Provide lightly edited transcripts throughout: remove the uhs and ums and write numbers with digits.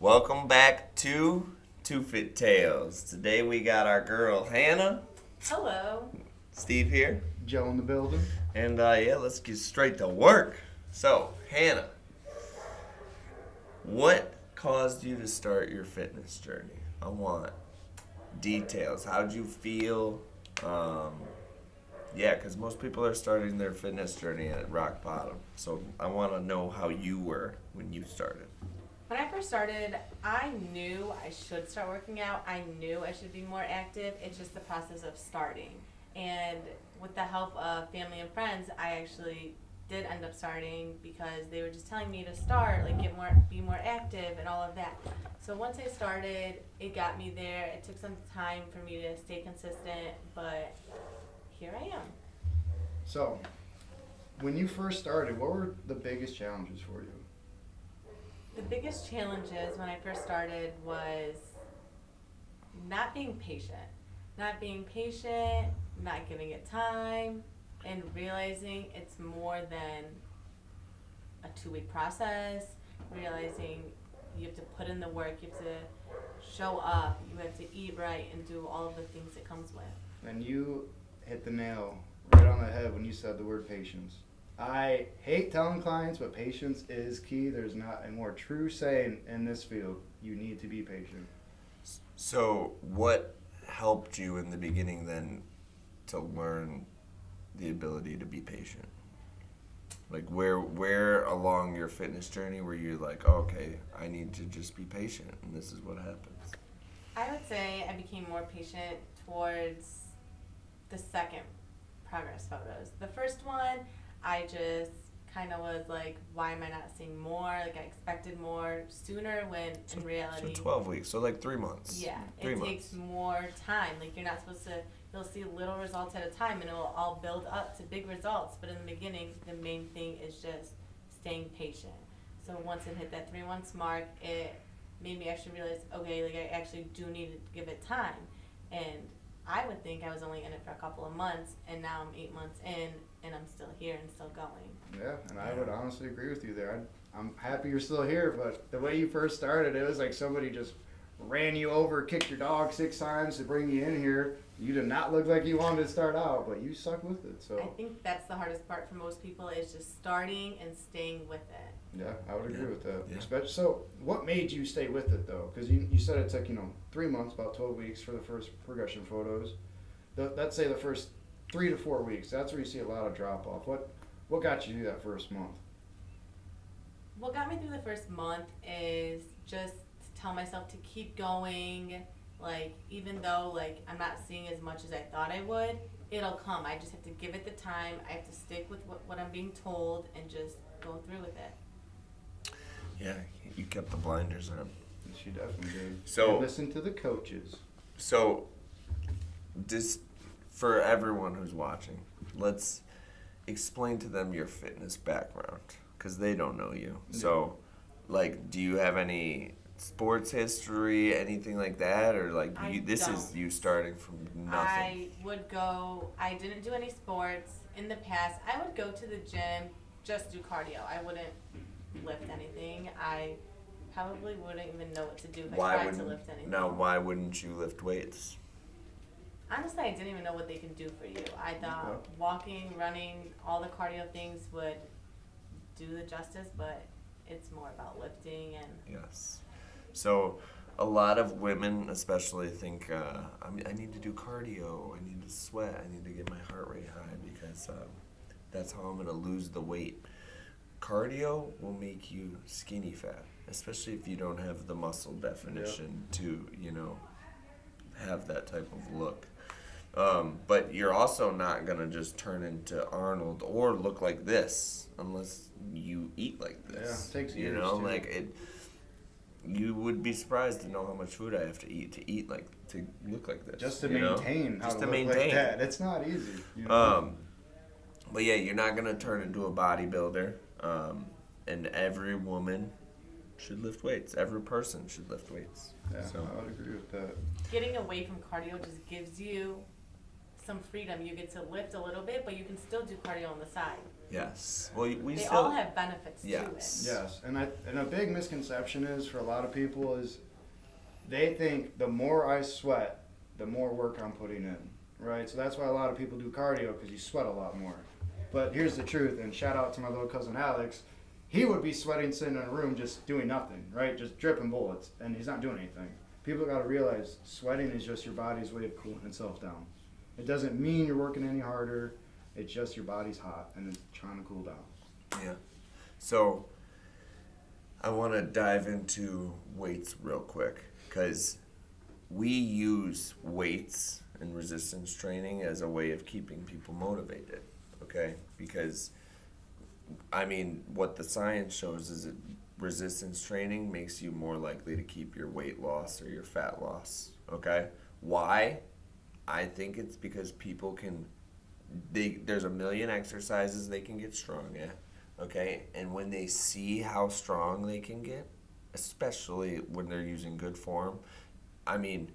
Welcome back to TwoFitTales. Today we got our girl Hannah, Hello. Steve here, Joe in the building. and let's get straight to work. So, Hannah, what caused you to start your fitness journey? I want details. How'd you feel? Because most people are starting their fitness journey at rock bottom. So I want to know how you were when you started. When I first started, I knew I should start working out. I knew I should be more active. It's just the process of starting. And with the help of family and friends, I actually did end up starting because they were just telling me to start, like be more active and all of that. So once I started, it got me there. It took some time for me to stay consistent, but here I am. So, when you first started, what were the biggest challenges for you? The biggest challenges when I first started was not being patient. Not being patient, not giving it time, and realizing it's more than a 2-week process, realizing you have to put in the work, you have to show up, you have to eat right and do all of the things it comes with. And you hit the nail right on the head when you said the word patience. I hate telling clients, but patience is key. There's not a more true saying in this field. You need to be patient. So, what helped you in the beginning then to learn the ability to be patient? Like where along your fitness journey were you like, oh, okay, I need to just be patient and this is what happens? I would say I became more patient towards the second progress photos. The first one, I just kind of was like, why am I not seeing more? Like I expected more sooner when in reality. So 12 weeks, so like 3 months. Yeah, 3 it months. takes more time. Like you're not supposed to, you'll see little results at a time and it will all build up to big results. But in the beginning, the main thing is just staying patient. So once it hit that 3 months mark, it made me actually realize, okay, like I actually do need to give it time. And I would think I was only in it for a couple of months, and now I'm 8 months in, and I'm still here and still going. Yeah, and I would honestly agree with you there. I'm happy you're still here, but the way you first started, it was like somebody just ran you over, kicked your dog 6 times to bring you in here. You did not look like you wanted to start out, but you stuck with it. So I think that's the hardest part for most people is just starting and staying with it. yeah, I would agree with that. Yeah. Especially, so what made you stay with it though? Because you said it took 3 months, about 12 weeks for the first progression photos. Let's say the first 3 to 4 weeks. That's where you see a lot of drop off. What got you through that first month? What got me through the first month is just to tell myself to keep going. Like, even though, like, I'm not seeing as much as I thought I would, it'll come. I just have to give it the time. I have to stick with what I'm being told and just go through with it. Yeah, you kept the blinders on. She definitely did. So- And listen to the coaches. So, just for everyone who's watching, let's explain to them your fitness background because they don't know you. So, like, do you have any sports history, anything like that, or like this is don't. you starting from nothing? I didn't do any sports. In the past, I would go to the gym, just do cardio. I wouldn't lift anything. I probably wouldn't even know what to do if I tried to lift anything. Now, why wouldn't you lift weights? Honestly, I didn't even know what they can do for you. I thought walking, running, all the cardio things would do the justice, but it's more about lifting and Yes. So, a lot of women, especially, think I need to do cardio. I need to sweat. I need to get my heart rate high because that's how I'm going to lose the weight. Cardio will make you skinny fat, especially if you don't have the muscle definition to, have that type of look. But you're also not going to just turn into Arnold or look like this unless you eat like this. Yeah, it takes years, too. Like it. You would be surprised to know how much food I have to eat like to look like this. Just to maintain how to look like that. It's not easy. But yeah, you're not gonna turn into a bodybuilder. And every woman should lift weights. Every person should lift weights. Yeah, So I would agree with that. getting away from cardio just gives you some freedom. You get to lift a little bit, but you can still do cardio on the side. Yes. Well, we They still. all have benefits Yes. to it. Yes, and a big misconception is for a lot of people is they think the more I sweat, the more work I'm putting in, right? So that's why a lot of people do cardio because you sweat a lot more. But here's the truth, and shout out to my little cousin Alex. He would be sweating sitting in a room just doing nothing, right? Just dripping bullets, and he's not doing anything. People got to realize sweating is just your body's way of cooling itself down. It doesn't mean you're working any harder. It's just your body's hot and it's trying to cool down. Yeah. So I want to dive into weights real quick because we use weights and resistance training as a way of keeping people motivated, okay? Because, I mean, what the science shows is that resistance training makes you more likely to keep your weight loss or your fat loss, okay? Why? I think it's because people can, there's a million exercises they can get strong at, okay? And when they see how strong they can get, especially when they're using good form, I mean,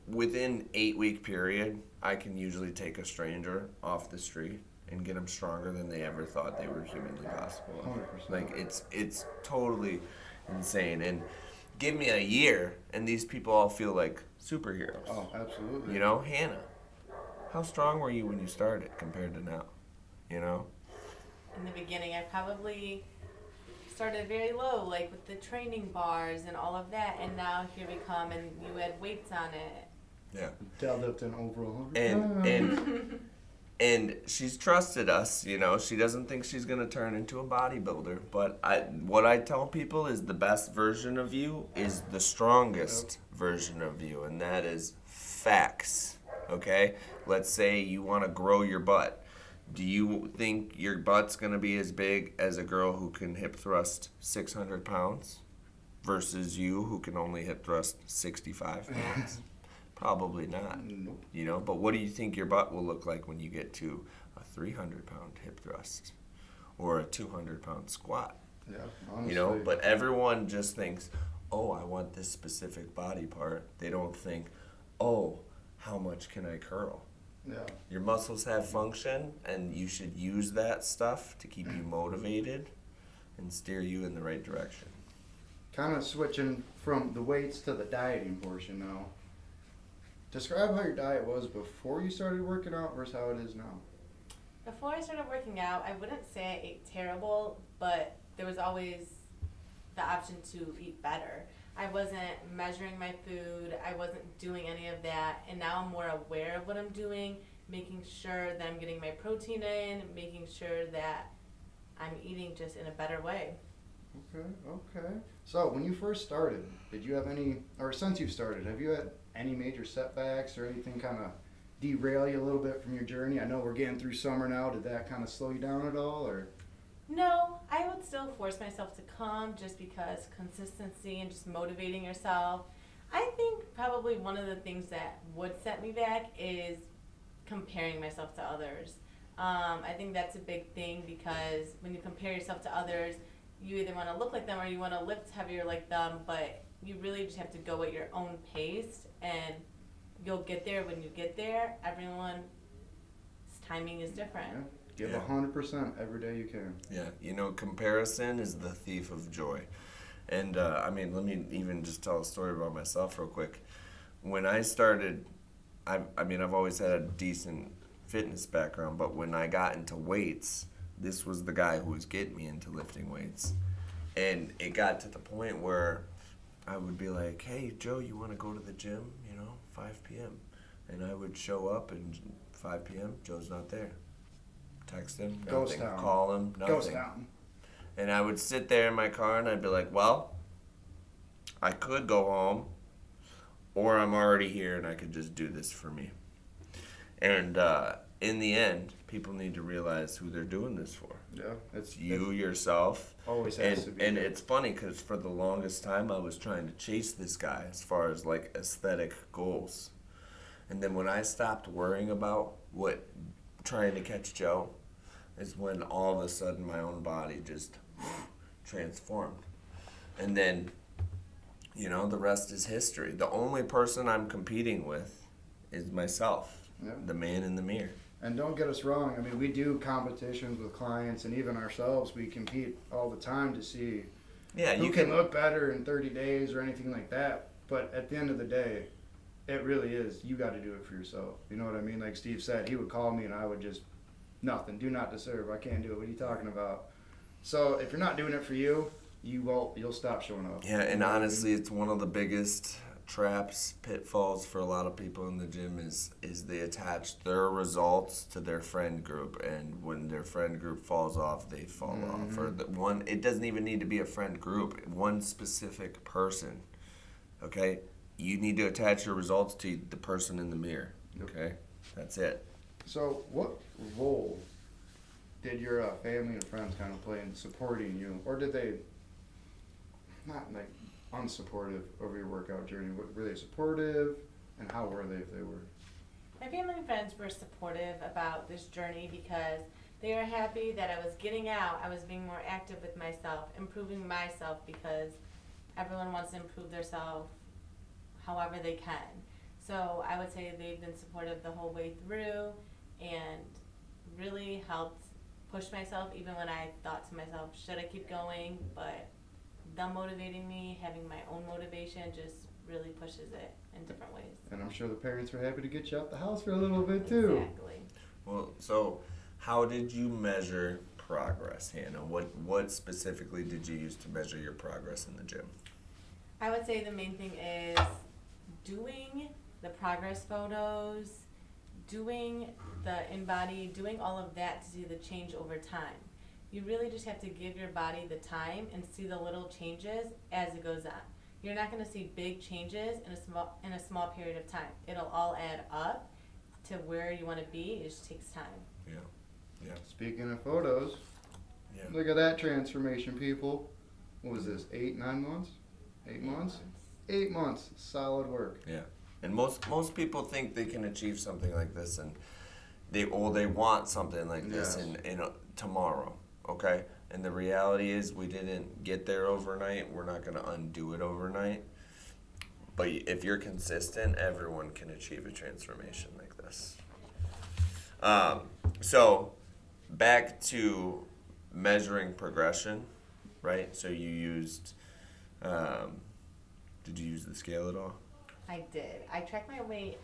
within 8-week period, I can usually take a stranger off the street and get them stronger than they ever thought they were humanly possible. 100%. Like it's totally insane. And give me a year, and these people all feel like superheroes. Oh, absolutely. You know, Hannah, how strong were you when you started compared to now? You know? In the beginning, I probably started very low, like with the training bars and all of that, and now here we come, and you add weights on it. Yeah. Deadlifting over 100 And and she's trusted us, you know. She doesn't think she's gonna turn into a bodybuilder, but what I tell people is the best version of you is the strongest version of you, and that is facts. Okay? Let's say you want to grow your butt. Do you think your butt's gonna be as big as a girl who can hip thrust 600 pounds versus you who can only hip thrust 65 pounds? Probably not. Nope. You know, but what do you think your butt will look like when you get to a 300-pound hip thrust or a 200-pound squat? Yeah, honestly. You know, but everyone just thinks, oh, I want this specific body part. They don't think, oh, how much can I curl? Yeah. Your muscles have function, and you should use that stuff to keep you motivated and steer you in the right direction. Kind of switching from the weights to the dieting portion now. Describe how your diet was before you started working out versus how it is now. Before I started working out, I wouldn't say I ate terrible, but there was always the option to eat better. I wasn't measuring my food, I wasn't doing any of that, and now I'm more aware of what I'm doing, making sure that I'm getting my protein in, making sure that I'm eating just in a better way. Okay. So when you first started, did you have any, or since you've started, have you had any major setbacks or anything kind of derail you a little bit from your journey? I know we're getting through summer now. Did that kind of slow you down at all, or? No, I would still force myself to come just because consistency and just motivating yourself. I think probably one of the things that would set me back is comparing myself to others. I think that's a big thing because when you compare yourself to others, you either want to look like them or you want to lift heavier like them, but you really just have to go at your own pace, and you'll get there when you get there. Everyone's timing is different. Yeah. Give 100% every day you can. Yeah, you know, comparison is the thief of joy. And, I mean, let me even just tell a story about myself real quick. When I started, I mean, I've always had a decent fitness background, but when I got into weights, this was the guy who was getting me into lifting weights. And it got to the point where I would be like, hey, Joe, you want to go to the gym, 5 p.m.? And I would show up, and 5 p.m., Joe's not there. Text him, Ghost nothing. town. Call him, nothing. Ghost town. And I would sit there in my car, and I'd be like, well, I could go home, or I'm already here, and I could just do this for me. And in the end, people need to realize who they're doing this for. Yeah, It's you, yourself. always has to be. And it's funny because for the longest time I was trying to chase this guy as far as like aesthetic goals. And then when I stopped worrying about trying to catch Joe is when all of a sudden my own body just transformed. And then, the rest is history. The only person I'm competing with is myself, Yeah. the man in the mirror. And don't get us wrong. I mean, we do competitions with clients, and even ourselves, we compete all the time to see Yeah, who you can can. look better in 30 days or anything like that. But at the end of the day, it really is. You got to do it for yourself. You know what I mean? Like Steve said, he would call me and I would just, nothing, do not disturb. I can't do it. What are you talking about? So if you're not doing it for you, you'll stop showing up. Yeah, and honestly, it's one of the biggest traps, pitfalls for a lot of people in the gym is they attach their results to their friend group, and when their friend group falls off, they fall off. Or the one, it doesn't even need to be a friend group, one specific person. Okay, you need to attach your results to the person in the mirror. Okay, that's it. So what role did your family and friends kind of play in supporting you, or did they not like unsupportive over your workout journey? Were they supportive, and how were they if they were? My family and friends were supportive about this journey because they were happy that I was getting out, I was being more active with myself, improving myself, because everyone wants to improve themselves however they can. So I would say they've been supportive the whole way through and really helped push myself even when I thought to myself, should I keep going? But them motivating me, having my own motivation just really pushes it in different ways. And I'm sure the parents were happy to get you out the house for a little bit too. Exactly. Well, so how did you measure progress, Hannah? What specifically did you use to measure your progress in the gym? I would say the main thing is doing the progress photos, doing the in-body, doing all of that to see the change over time. You really just have to give your body the time and see the little changes as it goes on. You're not going to see big changes in a small period of time. It'll all add up to where you want to be. It just takes time. Yeah. Yeah. Speaking of photos, Yeah. look at that transformation, people. What was this, 8, 9 months? 8 months? 8 months, solid work. Yeah. And most people think they can achieve something like this, and they want something like this Yes. in tomorrow. Okay? And the reality is we didn't get there overnight. We're not going to undo it overnight. But if you're consistent, everyone can achieve a transformation like this. So back to measuring progression, right? So you used, did you use the scale at all? I did. I track my weight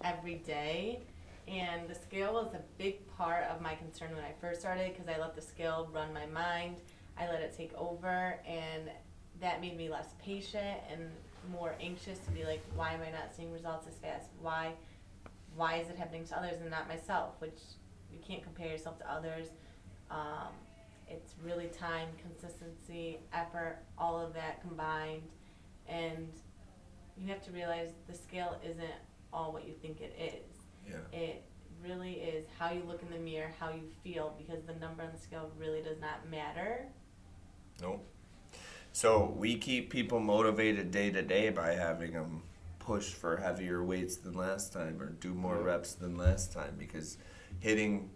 every day, and the scale was a big part of my concern when I first started because I let the scale run my mind. I let it take over, and that made me less patient and more anxious to be like, why am I not seeing results as fast? Why is it happening to others and not myself? Which you can't compare yourself to others. It's really time, consistency, effort, all of that combined, and you have to realize the scale isn't all what you think it is. Yeah. It really is how you look in the mirror, how you feel, because the number on the scale really does not matter. Nope. So we keep people motivated day to day by having them push for heavier weights than last time or do more reps than last time, because hitting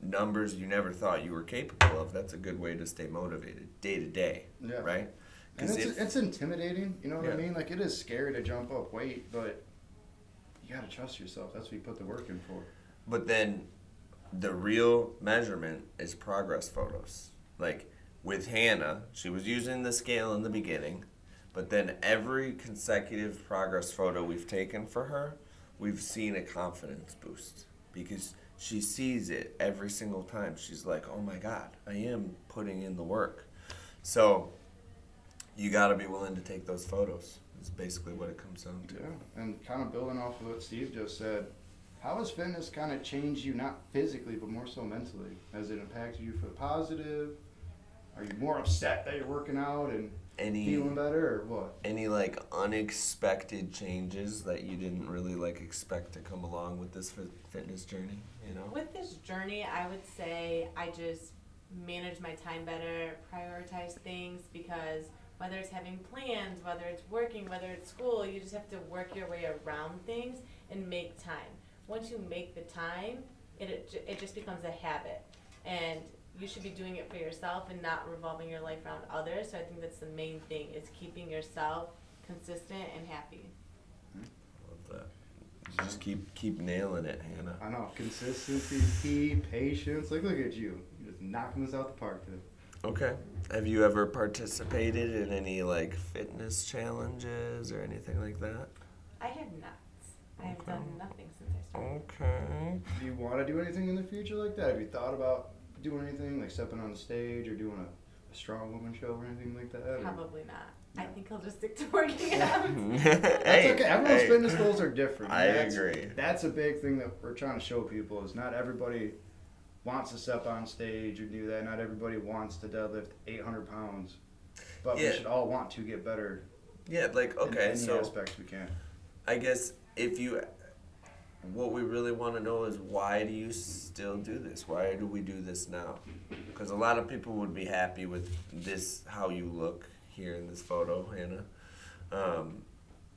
numbers you never thought you were capable of, that's a good way to stay motivated day to day, Yeah. right? And it's intimidating, you know what I mean? Like, it is scary to jump up weight, but you gotta trust yourself. That's what you put the work in for. But then the real measurement is progress photos. Like with Hannah, she was using the scale in the beginning, but then every consecutive progress photo we've taken for her, we've seen a confidence boost because she sees it every single time. She's like, oh my God, I am putting in the work. So you got to be willing to take those photos. It's basically what it comes down to. Yeah, and kind of building off of what Steve just said, how has fitness kind of changed you, not physically, but more so mentally? Has it impacted you for the positive? Are you more upset that you're working out and feeling better, or what? Any like unexpected changes that you didn't really like expect to come along with this fitness journey, you know? With this journey, I would say I just manage my time better, prioritize things, because whether it's having plans, whether it's working, whether it's school, you just have to work your way around things and make time. Once you make the time, it just becomes a habit. And you should be doing it for yourself and not revolving your life around others. So I think that's the main thing, is keeping yourself consistent and happy. Love that. Just keep nailing it, Hannah. I know. Consistency, key, patience. Like, look at you. You're just knocking this out the park today. Okay. Have you ever participated in any like fitness challenges or anything like that? I have not. I have Okay. done nothing since I started. Okay. Do you want to do anything in the future like that? Have you thought about doing anything, like stepping on the stage or doing a strong woman show or anything like that? Or- Probably not. I No. think I'll just stick to working out. That's okay. Everyone's hey. fitness goals are different. I That's- agree. That's a big thing that we're trying to show people is not everybody wants to step on stage or do that. Not everybody wants to deadlift 800 pounds. But Yeah. we should all want to get better Yeah, like in okay, any so aspects we can. I guess what we really want to know is why do you still do this? Why do we do this now? Because a lot of people would be happy with this, how you look here in this photo, Hannah.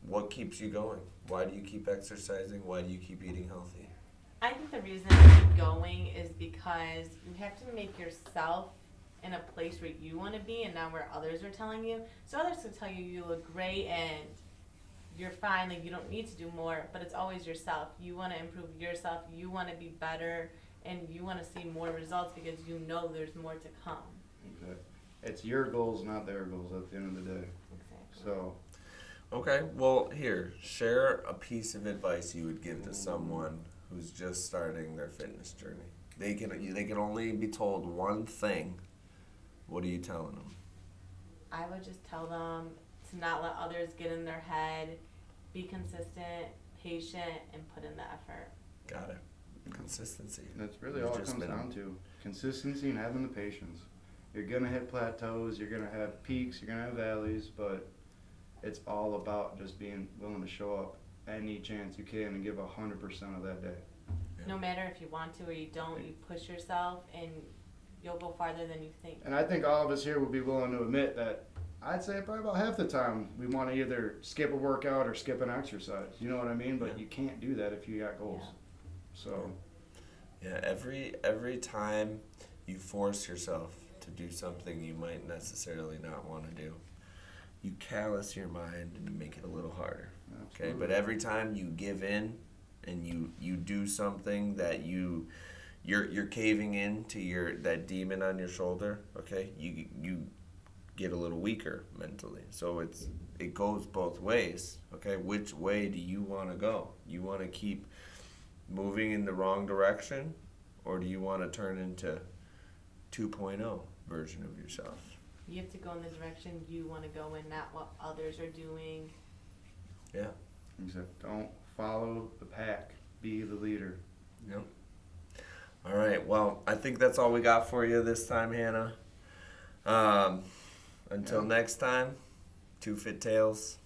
What keeps you going? Why do you keep exercising? Why do you keep eating healthy? I think the reason I keep going is because you have to make yourself in a place where you want to be and not where others are telling you. So others will tell you you look great and you're fine, like you don't need to do more, but it's always yourself. You want to improve yourself, you want to be better, and you want to see more results because you know there's more to come. Okay. It's your goals, not their goals at the end of the day. Exactly. So, Okay, well, here, share a piece of advice you would give to someone who's just starting their fitness journey. They can only be told one thing. What are you telling them? I would just tell them to not let others get in their head, be consistent, patient, and put in the effort. Got it. Consistency. that's really You've all it just comes been- down to. Consistency and having the patience. You're going to hit plateaus, you're going to have peaks, you're going to have valleys, but it's all about just being willing to show up any chance you can and give 100% of that day. No matter if you want to or you don't, you push yourself and you'll go farther than you think. And I think all of us here would be willing to admit that I'd say probably about half the time we want to either skip a workout or skip an exercise. You know what I mean? But Yeah. you can't do that if you got goals. Yeah. So, Yeah, every time you force yourself to do something you might necessarily not want to do, you callous your mind and you make it a little harder. Okay, absolutely. but every time you give in and you do something that you're caving in to that demon on your shoulder, okay, you get a little weaker mentally. So it goes both ways. Okay, which way do you want to go? You want to keep moving in the wrong direction, or do you want to turn into 2.0 version of yourself? You have to go in the direction you want to go in, not what others are doing. Yeah. Except don't follow the pack. Be the leader. Yep. All right. Well, I think that's all we got for you this time, Hannah. Until Yeah. next time, TwoFitTales.